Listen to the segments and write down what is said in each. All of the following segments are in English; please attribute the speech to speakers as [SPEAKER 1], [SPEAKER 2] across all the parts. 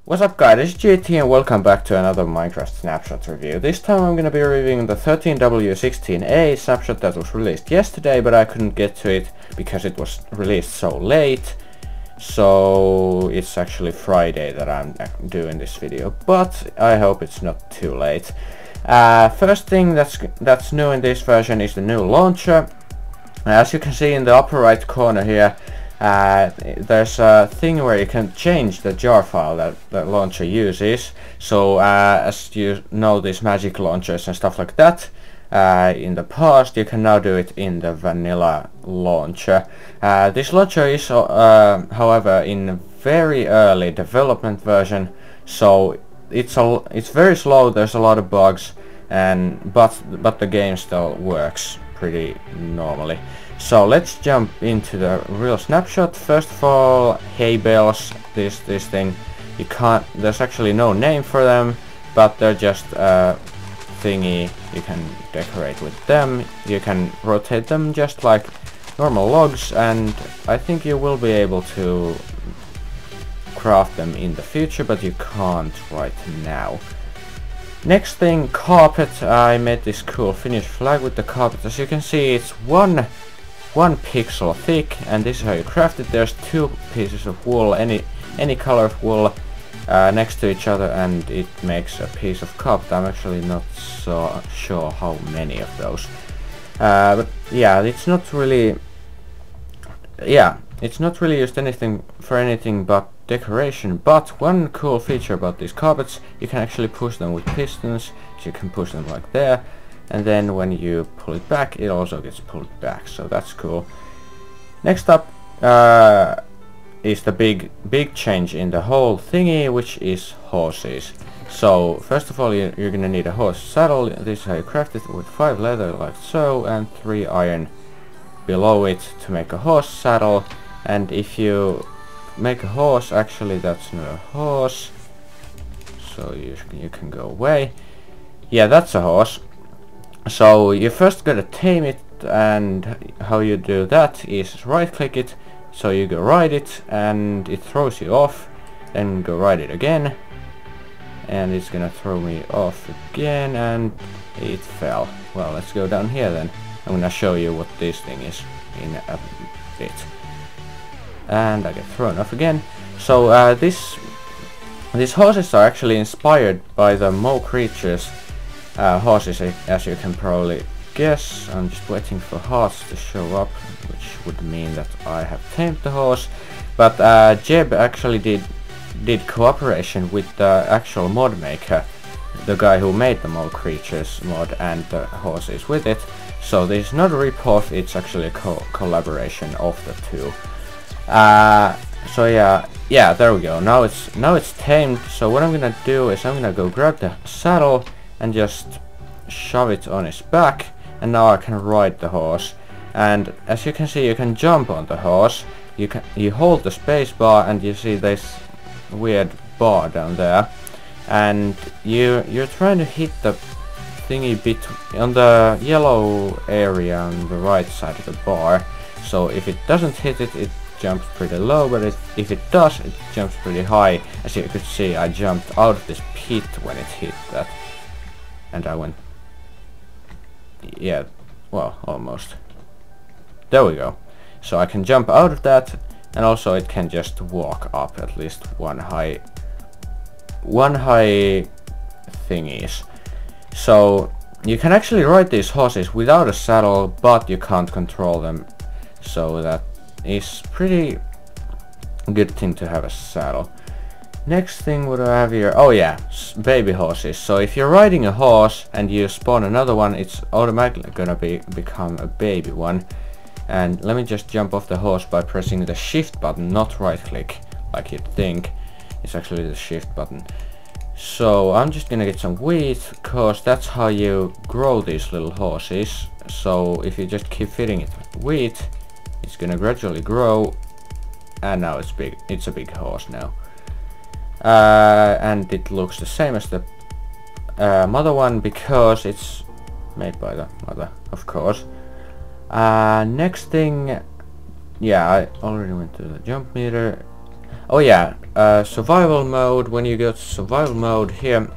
[SPEAKER 1] What's up guys, it's GT and welcome back to another Minecraft Snapshot review. This time I'm gonna be reviewing the 13W16A snapshot that was released yesterday, but I couldn't get to it because it was released so late. So it's actually Friday that I'm doing this video, but I hope it's not too late. First thing that's new in this version is the new launcher. As you can see in the upper right corner here, there's a thing where you can change the jar file that the launcher uses. So as you know, these magic launchers and stuff like that, in the past you can now do it in the vanilla launcher. This launcher is however in a very early development version, so it's very slow. There's a lot of bugs, but the game still works pretty normally. So let's jump into the real snapshot. First of all, hay bales. This thing, there's actually no name for them, but they're just a thingy. You can decorate with them. You can rotate them just like normal logs, and I think you will be able to craft them in the future, but you can't right now. Next thing, carpet. I made this cool finished flag with the carpet. As you can see, it's one pixel thick, and this is how you craft it. There's two pieces of wool, any color of wool, next to each other, and it makes a piece of carpet. I'm actually not so sure how many of those, but yeah, it's not really used for anything but decoration. But one cool feature about these carpets, you can actually push them with pistons, so you can push them like there, and then when you pull it back, it also gets pulled back, so that's cool. Next up is the big change in the whole thingy, which is horses. So first of all, you're gonna need a horse saddle. This is how you craft it, with 5 leather like so and 3 iron below it to make a horse saddle. And if you make a horse, actually that's not a horse, so you can go away. Yeah, that's a horse. So you first gotta tame it, and how you do that is right click it, so you go ride it and it throws you off, then go ride it again and it's gonna throw me off again, and it fell. Well, let's go down here then. I'm gonna show you what this thing is in a bit. And I get thrown off again. So these horses are actually inspired by the Mo Creatures horses, as you can probably guess. I'm just waiting for hearts to show up, which would mean that I have tamed the horse. But Jeb actually did cooperation with the actual mod maker, the guy who made the Mo Creatures mod and the horses with it. So this is not a rip-off, it's actually a collaboration of the two. So yeah, there we go. Now it's tamed. So what I'm gonna do is I'm gonna go grab the saddle and just shove it on his back, and now I can ride the horse. And as you can see, you can jump on the horse. You hold the space bar, and you see this weird bar down there, and you're trying to hit the thingy bit on the yellow area on the right side of the bar. So if it doesn't hit it, it jumps pretty low, but if it does, it jumps pretty high. As you could see, I jumped out of this pit when it hit that, and I went, yeah, well, almost. There we go. So I can jump out of that, and also it can just walk up at least one high thingies. So you can actually ride these horses without a saddle, but you can't control them, so that is pretty good thing to have a saddle. Next thing, what do I have here? Oh yeah, baby horses. So if you're riding a horse and you spawn another one, it's automatically gonna become a baby one. And let me just jump off the horse by pressing the shift button, not right click like you'd think. It's actually the shift button. So I'm just gonna get some wheat, cause that's how you grow these little horses. So if you just keep feeding it with wheat, it's gonna gradually grow, and now it's big. It's a big horse now. And it looks the same as the mother one, because it's made by the mother, of course. Next thing, yeah, I already went to the jump meter. Oh yeah, survival mode, when you go to survival mode here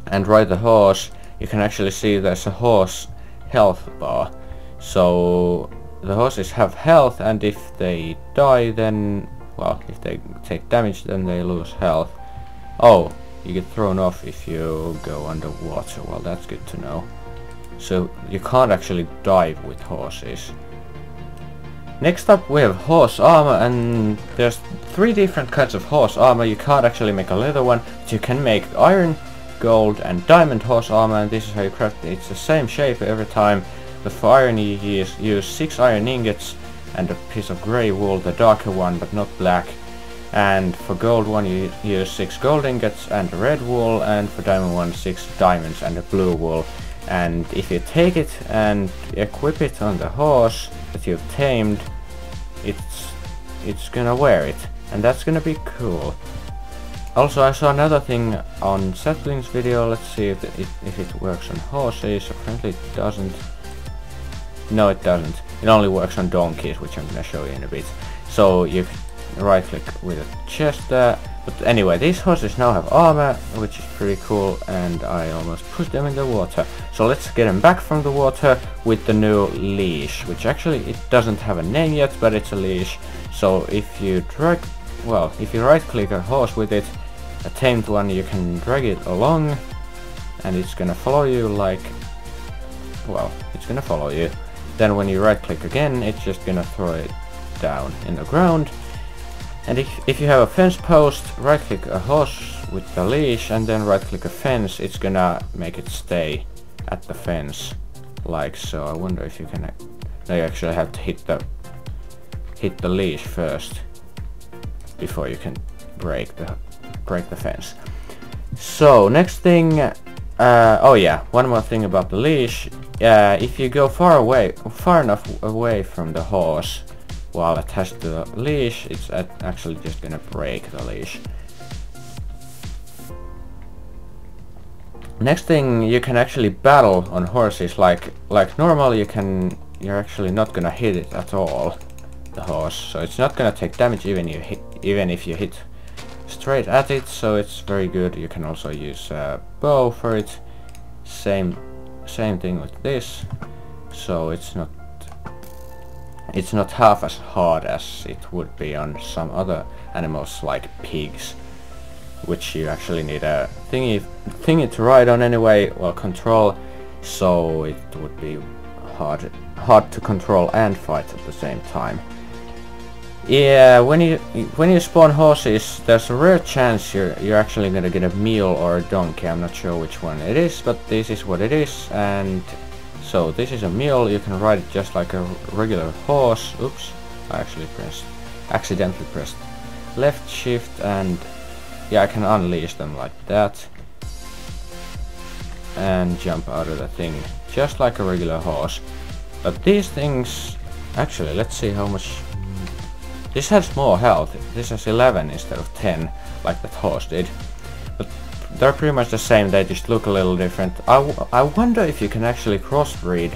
[SPEAKER 1] and ride the horse, you can actually see there's a horse health bar. So the horses have health, and if they die, then, well, if they take damage, then they lose health. Oh, you get thrown off if you go underwater. Well, that's good to know. So you can't actually dive with horses. Next up we have horse armor, and there's 3 different kinds of horse armor. You can't actually make a leather one, but you can make iron, gold and diamond horse armor, and this is how you craft it. It's the same shape every time, but for iron you use 6 iron ingots and a piece of grey wool, the darker one but not black. And for gold one you use 6 gold ingots and a red wool, and for diamond one 6 diamonds and a blue wool. And if you take it and equip it on the horse that you've tamed, it's gonna wear it, and that's gonna be cool. Also, I saw another thing on Sapling's video. Let's see if it works on horses. Apparently it doesn't. No, it doesn't. It only works on donkeys, which I'm gonna show you in a bit. So you right click with a chest there. But anyway, these horses now have armor, which is pretty cool, and I almost pushed them in the water. So let's get them back from the water with the new leash, which actually it doesn't have a name yet, but it's a leash. So if you if you right click a horse with it, a tamed one, you can drag it along, and it's gonna follow you like, well, it's gonna follow you. Then when you right click again, it's just gonna throw it down in the ground. And if you have a fence post, right click a horse with the leash and then right click a fence, it's gonna make it stay at the fence, like so. I wonder if you can, no, you actually have to hit the leash first before you can break the fence. So next thing, oh yeah, one more thing about the leash. If you go far enough away from the horse while attached to the leash, it's actually just gonna break the leash. Next thing, you can actually battle on horses like normal. You're actually not gonna hit it at all, the horse, so it's not gonna take damage even if you hit straight at it. So it's very good. You can also use a bow for it. Same thing with this. So it's not half as hard as it would be on some other animals like pigs, which you actually need a thingy to ride on anyway, well, control, so it would be hard to control and fight at the same time. Yeah, when you spawn horses, there's a rare chance you're actually gonna get a mule or a donkey. I'm not sure which one it is, but this is what it is. And so this is a mule. You can ride it just like a regular horse. Oops, I actually accidentally pressed left shift, and yeah, I can unleash them like that and jump out of the thing just like a regular horse. But these things, actually, let's see how much. This has more health. This has 11 instead of 10 like that horse did. But they're pretty much the same, they just look a little different. I wonder if you can actually crossbreed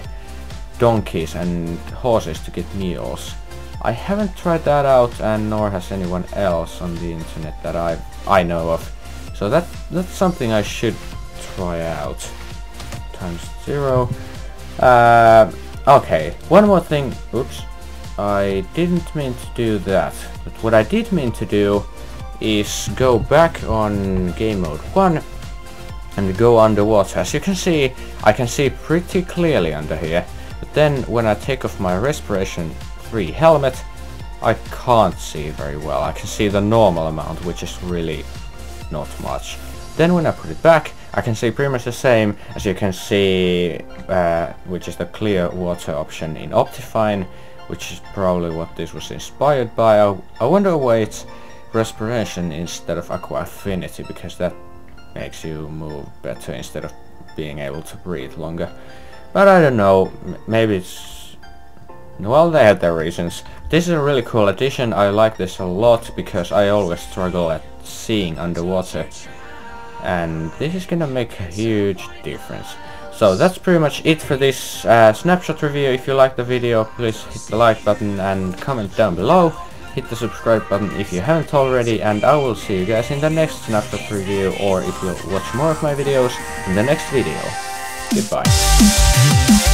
[SPEAKER 1] donkeys and horses to get mules. I haven't tried that out, and nor has anyone else on the internet that I know of. So that's something I should try out. ×0. Okay, one more thing. Oops. I didn't mean to do that, but what I did mean to do is go back on game mode 1 and go underwater. As you can see, I can see pretty clearly under here, but then when I take off my respiration 3 helmet, I can't see very well. I can see the normal amount, which is really not much. Then when I put it back, I can see pretty much the same, as you can see, which is the clear water option in Optifine, which is probably what this was inspired by. I wonder why it's respiration instead of aqua affinity, because that makes you move better instead of being able to breathe longer. But I don't know, maybe it's... well, they had their reasons. This is a really cool addition. I like this a lot because I always struggle at seeing underwater, and this is gonna make a huge difference. So that's pretty much it for this Snapshot review. If you liked the video, please hit the like button and comment down below. hit the subscribe button if you haven't already, and I will see you guys in the next Snapshot review, or if you'll watch more of my videos, in the next video. Goodbye.